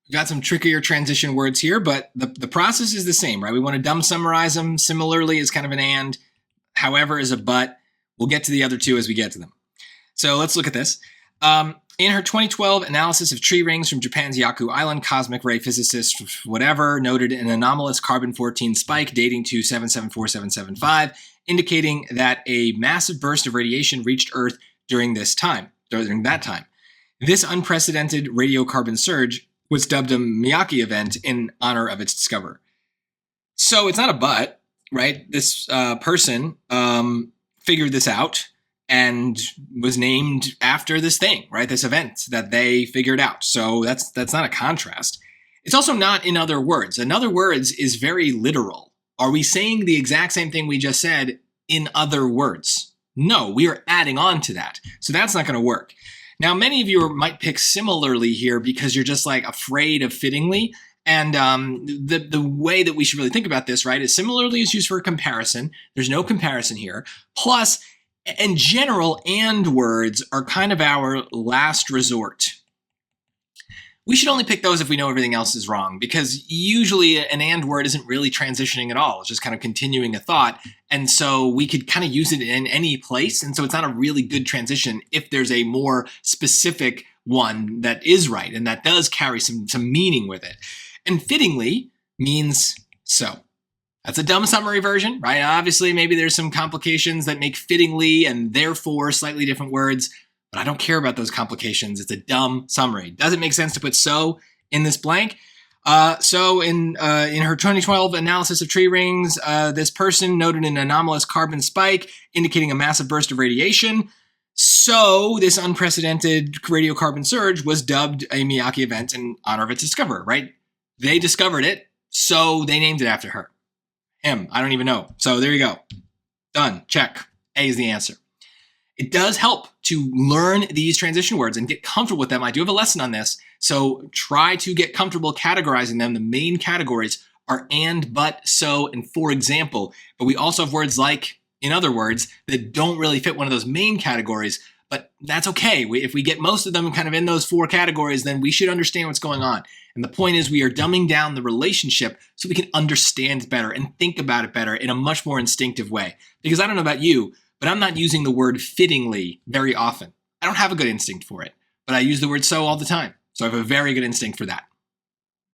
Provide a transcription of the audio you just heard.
We've got some trickier transition words here, but the process is the same, right? We want to dumb summarize them. Similarly is kind of an and. However is a but. We'll get to the other two as we get to them. So let's look at this. In her 2012 analysis of tree rings from Japan's Yaku Island, cosmic ray physicist, whatever, noted an anomalous carbon-14 spike dating to 774775, indicating that a massive burst of radiation reached Earth during that time. This unprecedented radiocarbon surge was dubbed a Miyake event in honor of its discoverer. So it's not a but, right? This person figured this out and was named after this thing, right? This event that they figured out. So that's not a contrast. It's also not in other words. In other words is very literal. Are we saying the exact same thing we just said in other words? No, we are adding on to that. So that's not going to work. Now, many of you might pick similarly here because you're just like afraid of fittingly. And the way that we should really think about this, right, is similarly is used for a comparison. There's no comparison here. Plus, in general, and words are kind of our last resort. We should only pick those if we know everything else is wrong, because usually an and word isn't really transitioning at all. It's just kind of continuing a thought. And so we could kind of use it in any place. And so it's not a really good transition if there's a more specific one that is right and that does carry some meaning with it. And fittingly means so. That's a dumb summary version, right? Obviously, maybe there's some complications that make fittingly and therefore slightly different words. But I don't care about those complications. It's a dumb summary. Does it make sense to put so in this blank? So in her 2012 analysis of tree rings, this person noted an anomalous carbon spike indicating a massive burst of radiation. So this unprecedented radiocarbon surge was dubbed a Miyake event in honor of its discoverer, right? They discovered it, so they named it after her. Him, I don't even know. So there you go. Done, check. A is the answer. It does help to learn these transition words and get comfortable with them. I do have a lesson on this, so try to get comfortable categorizing them. The main categories are and, but, so, and for example. But we also have words like, in other words, that don't really fit one of those main categories, but that's okay. If we get most of them kind of in those four categories, then we should understand what's going on. And the point is we are dumbing down the relationship so we can understand better and think about it better in a much more instinctive way. Because I don't know about you, but I'm not using the word fittingly very often. I don't have a good instinct for it, but I use the word so all the time. So I have a very good instinct for that.